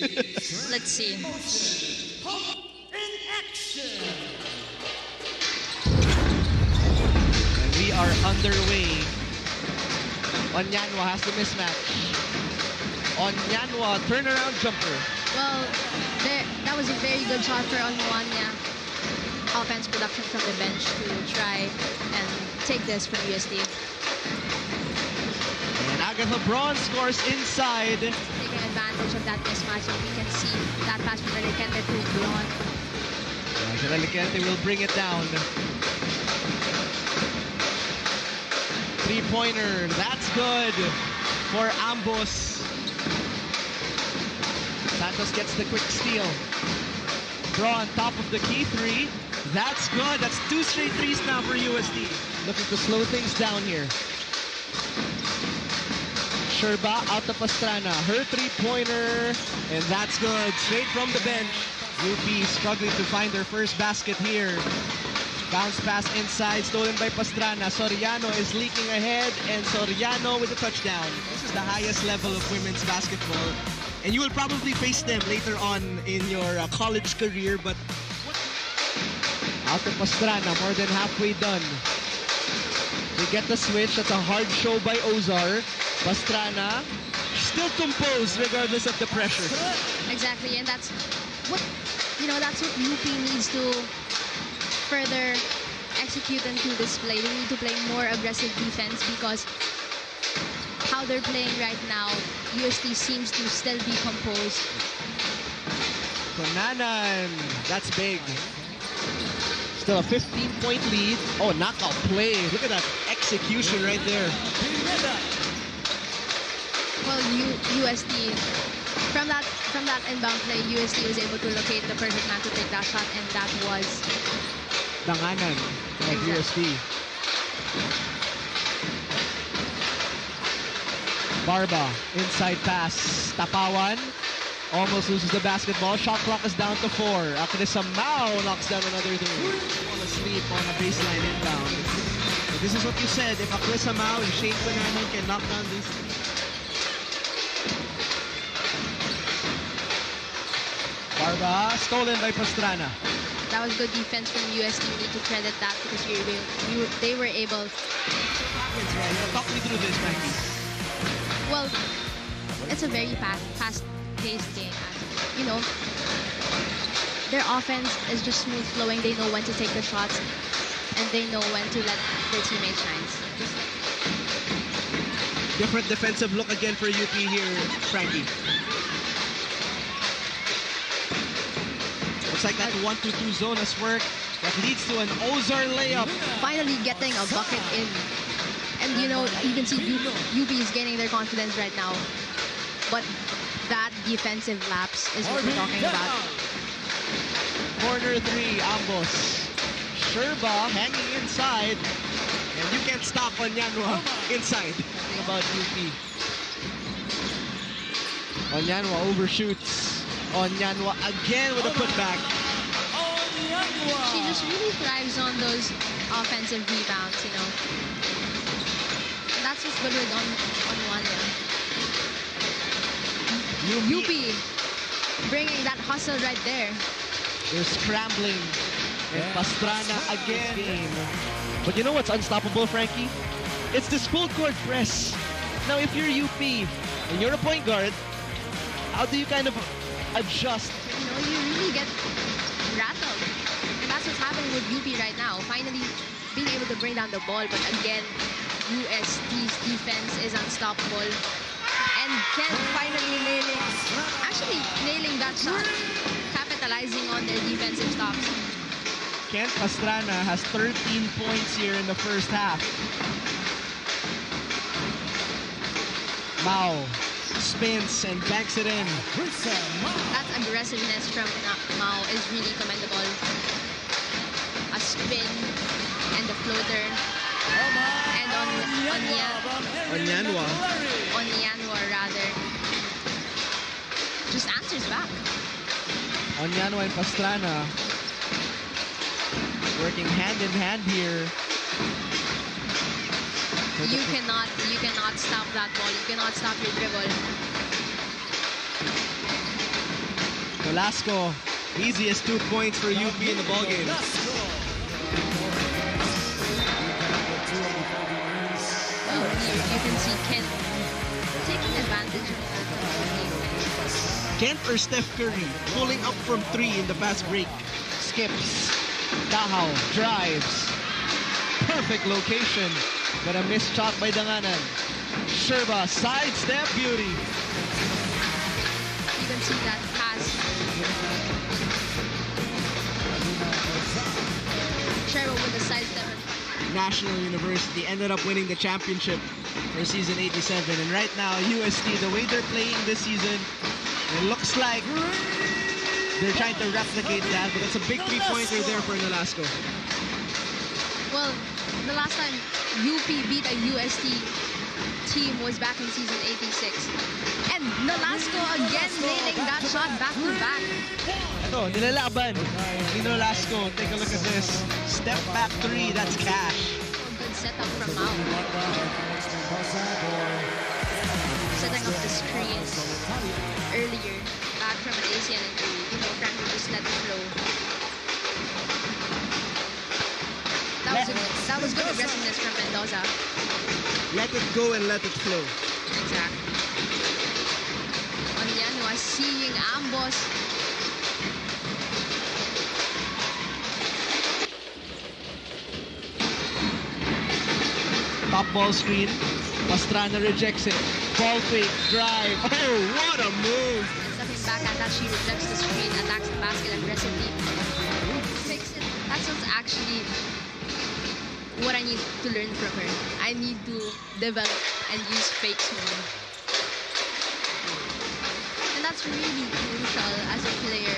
Let's see. In action. And we are underway. Onyanwa has the mismatch. Onyanwa, turnaround jumper. Well, that was a very good shot for Onwanya. Offense production from the bench to try and take this from UST. And Agatha Braun scores inside. Taking advantage of that mismatch, and we can see that pass from Relikente to Braun. Relikente will bring it down. Three-pointer, that's good for Ambos. Santos gets the quick steal. Braun, top of the key, three. That's good. That's 2 straight threes now for USD. Looking to slow things down here. Sherba out to Pastrana. Her three-pointer. And that's good. Straight from the bench. UP struggling to find their first basket here. Bounce pass inside, stolen by Pastrana. Soriano is leaking ahead, and Soriano with a touchdown. This is the highest level of women's basketball. And you will probably face them later on in your college career, but out to Pastrana, more than halfway done. They get the switch. That's a hard show by Ozar. Pastrana still composed regardless of the pressure. Exactly, and that's what UP needs to further execute and to display. They need to play more aggressive defense because how they're playing right now, UST seems to still be composed. Konanan, that's big. Still a 15-point lead. Oh, knockout play. Look at that execution right there. Well, UST, from that inbound play, UST was able to locate the perfect man to take that shot, and that was Danganan of UST. Barba, inside pass. Tapawan almost loses the basketball. Shot clock is down to 4. Akrisa Mao knocks down another 3. Fall asleep on a baseline inbound. But this is what you said. If Akrisa Mao and Shane Konanan can knock down this. Barba, stolen by Pastrana. That was good defense from UST. We need to credit that because they were able. Talk me through this, Frankie. Well, it's a very fast-paced game. You know, their offense is just smooth flowing. They know when to take the shots, and they know when to let their teammates shine. Different defensive look again for UP here, Frankie. Looks like that 1-2 zone has worked. That leads to an Ozar layup. Finally getting a bucket in. And you know, you can see UP is gaining their confidence right now. But that defensive lapse is what we're talking about. Corner 3, Ambos. Sherba hanging inside. And you can't stop Onyanwa inside. Talking about UP. Onyanwa overshoots. Onyanwa again with a putback. She just really thrives on those offensive rebounds, you know. That's what's good with Onwanya. UP bringing that hustle right there. They're scrambling. And Pastrana again. But you know what's unstoppable, Frankie? It's this full court press. Now, if you're UP and you're a point guard, how do you kind of adjust? You know, you really get rattled. And that's what's happening with UP right now. Finally being able to bring down the ball, but again, UST's defense is unstoppable. And Kent finally nailing that shot, capitalizing on their defensive stops. Kent Pastrana has 13 points here in the first half. Mao spins and banks it in. That aggressiveness from Mao is really commendable. A spin and the floater. And Onyanwa rather, just answers back. Onyanwa and Pastrana working hand in hand here. You cannot stop that ball. You cannot stop your dribble. Velasco, easiest 2 points for UP in the ballgame. Oh, here you can see Kent taking advantage of that. Kent or Steph Curry pulling up from 3 in the fast break. Skips. Dahao drives. Perfect location. But a missed shot by Danganan. Sherba, sidestep beauty. You can see that pass. Sherba with the sidestep. National University ended up winning the championship for season 87. And right now, UST, the way they're playing this season, it looks like they're trying to replicate that. But it's a big 3-pointer there for Nolasco. Well, the last time UP beat a UST team was back in season 86. And Nolasco again nailing that shot back-to-back. Ito, nilalaban ni Nolasco. Take a look at this. Step back 3, that's cash. Good setup from Mao. Setting up the screen earlier, back from an ACN and trying to just let it flow. That was good aggressiveness from Mendoza. Let it go and let it flow. Exactly. Onyanwa seeing ambos. Top ball screen. Pastrana rejects it. Ball fake, drive. Oh, what a move! Stepping back at that, she rejects the screen, attacks the basket aggressively. Takes it. That's what's actually what I need to learn from her. I need to develop and use fakes more. And that's really crucial as a player.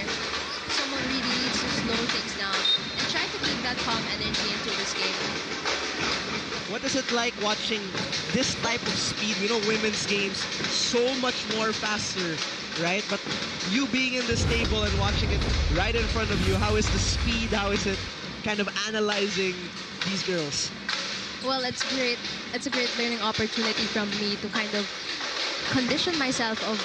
Someone really needs to slow things down and try to keep that calm energy into this game. What is it like watching this type of speed? You know, women's games, so much more faster, right? But you being in this table and watching it right in front of you, how is the speed? How is it kind of analyzing these girls? Well, it's great. It's a great learning opportunity from me to kind of condition myself of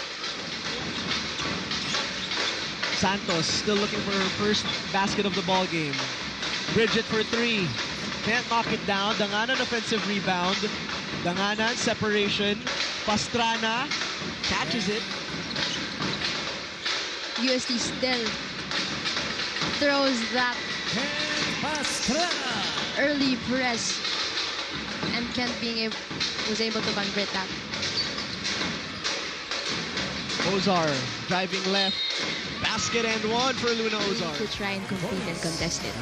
Santos still looking for her first basket of the ball game. Bridget for 3. Can't knock it down. Danganan offensive rebound. Danganan separation. Pastrana catches it. UST still throws that early press, and Kent was able to convert that. Ozar driving left. Basket and 1 for Luna Ozar. To try and compete and contest it.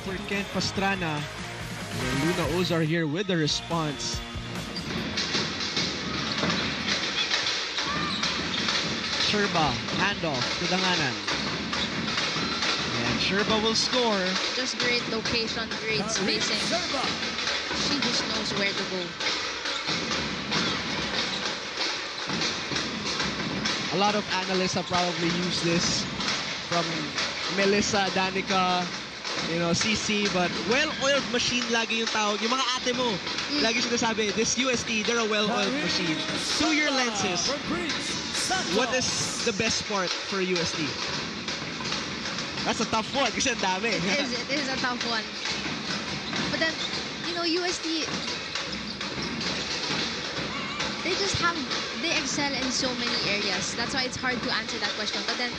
For Kent Pastrana. And Luna Ozar here with the response. Sherba, handoff to Danganan. And Sherba will score. Just great location, great spacing. She just knows where to go. A lot of analysts have probably used this, from Melissa, Danica, CC, but well-oiled machine lagi yung tawag. Yung mga ate mo, lagi sinasabi, this UST, they're a well-oiled machine. To your lenses, what is the best part for UST? That's a tough one kasi ang dami. It is a tough one. But then, UST, they excel in so many areas. That's why it's hard to answer that question. But then,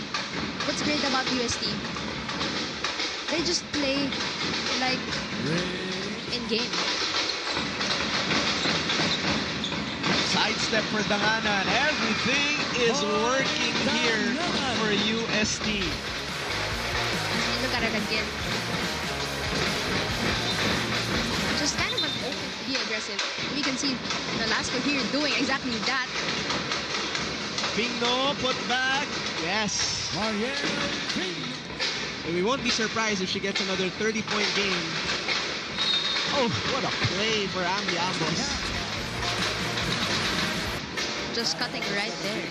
what's great about UST, they just play like in game. Sidestep for Danganan. Everything is working here for UST. And look at it again. Just kind of an open to be aggressive. We can see Nolasco here doing exactly that. Pingno, put back. Yes. And we won't be surprised if she gets another 30-point game. Oh, what a play for Ambi Ambos. Just cutting right there.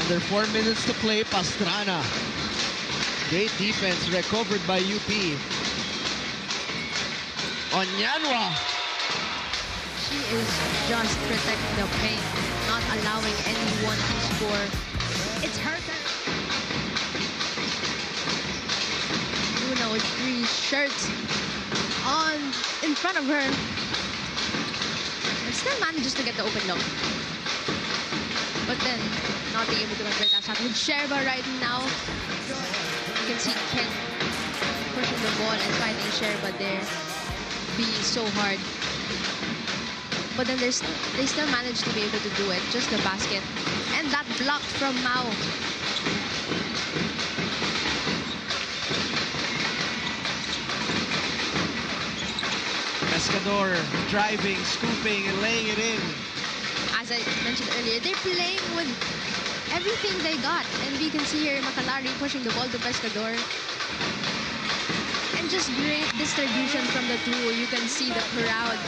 Under 4 minutes to play, Pastrana. Great defense recovered by UP. Onyanwa. She is just protecting the paint, not allowing anyone to score. It's her turn. Luna with 3 shirts on in front of her. And still manages to get the open look. But then not being able to convert that shot with Sherba right now. You can see Ken pushing the ball and finding Sherba there. Be so hard. But then they still managed to be able to do it. Just the basket. And that block from Mao. Pescador driving, scooping, and laying it in. As I mentioned earlier, they're playing with everything they got. And we can see here Macalari pushing the ball to Pescador. And just great distribution from the two. You can see the crowd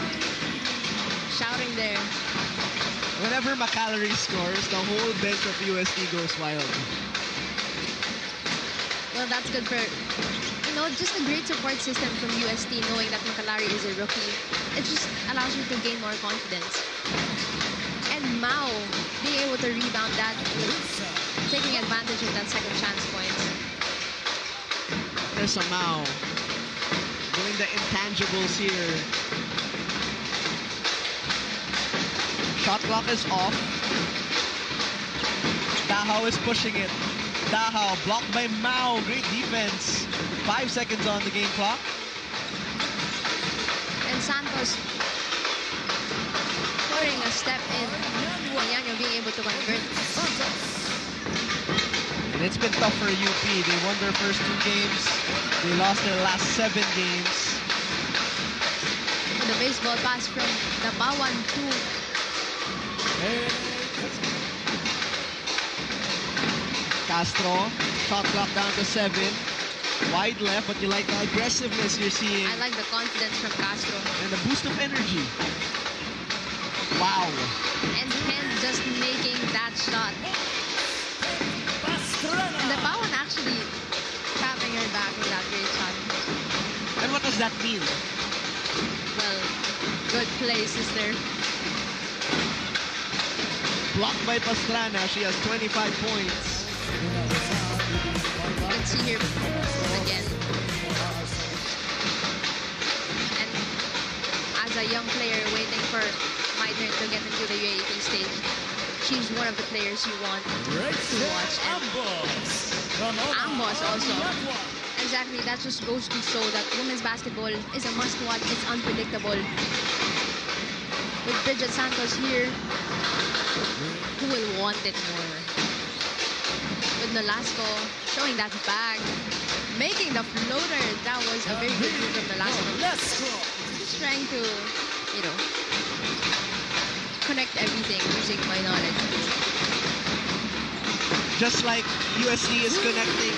shouting there. Whenever Macalari scores, the whole bench of UST goes wild. Well, that's good for, just a great support system from UST, knowing that Macalari is a rookie. It just allows you to gain more confidence. And Mao being able to rebound that, taking advantage of that second chance point. There's a Mao doing the intangibles here. Shot clock is off. Dahao is pushing it. Dahao blocked by Mao. Great defense. 5 seconds on the game clock. And Santos putting a step in. Yanyo being able to convert. And it's been tough for UP. They won their first 2 games. They lost their last 7 games. And the baseball pass from Nabawan to Castro. Shot clock down to 7. Wide left, but you like the aggressiveness you're seeing. I like the confidence from Castro. And the boost of energy. Wow. And Ken just making that shot. And the Bawan actually tapping her back with that great shot. And what does that mean? Well, good play, sister. Blocked by Pastrana. She has 25 points. You can see here again. And as a young player waiting for my turn to get into the UAAP stage, she's one of the players you want to watch. And Ambos also. Exactly, that just goes to show that women's basketball is a must-watch. It's unpredictable. With Bridget Santos here, who will want it more? With Nolasco showing that bag, making the floater. That was a very good move from Nolasco. Just trying to, connect everything using my knowledge. Just like UST is connecting.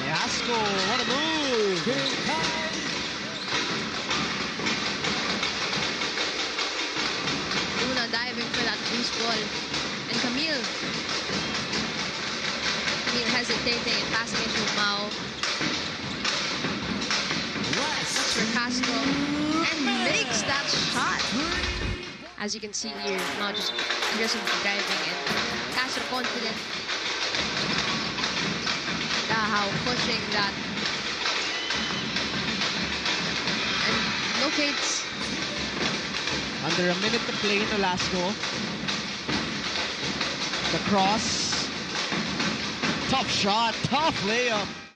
Nolasco, what a move! Diving for that loose ball. And Camille hesitating and passing it to Mao. Looks for Castro. And makes that shot. As you can see here, Mao just aggressively driving and Castro confident. Dahao pushing that. And locates. Under a minute to play, Nolasco. The cross. Tough shot, tough layup.